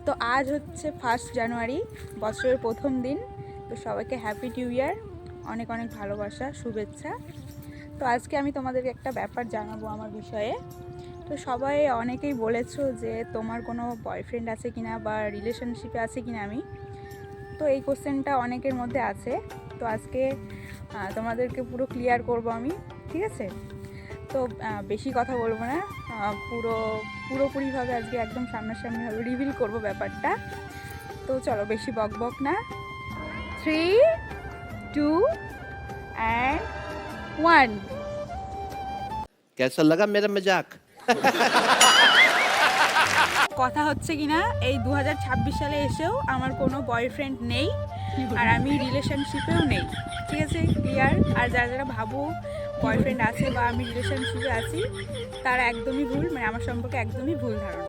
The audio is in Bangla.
তো আজ হচ্ছে 1 জানুয়ারি, বছরের প্রথম দিন। তো সবাইকে হ্যাপি নিউ ইয়ার, অনেক অনেক ভালোবাসা, শুভেচ্ছা। তো আজকে আমি তোমাদেরকে একটা ব্যাপার জানাবো আমার বিষয়ে। তো সবাই অনেকেই বলেছো যে তোমার কোনো বয়ফ্রেন্ড আছে কিনা বা রিলেশনশিপে আছে কিনা আমি। তো এই কোশ্চেনটা অনেকের মধ্যে আছে। তো আজকে তোমাদেরকে পুরো ক্লিয়ার করব আমি, ঠিক আছে? তো বেশি কথা বলবো না, পুরোপুরিভাবে আজকে একদম সামনাসামনিভাবে রিভিল করব ব্যাপারটা। তো চলো বেশি বক বক না, 3, 2 and 1। कैसा लगा मेरा मजाक? কথা হচ্ছে কিনা, এই 2026 সালে এসেও আমার কোনো বয়ফ্রেন্ড নেই, আর আমি রিলেশনশিপেও নেই, ঠিক আছে? ক্লিয়ার? আর যারা যারা ভাবো বয়ফ্রেন্ড আছে বা আমি রিলেশনশিপে আছি, তারা একদমই ভুল, মানে আমার সম্পর্কে একদমই ভুল ধারণা।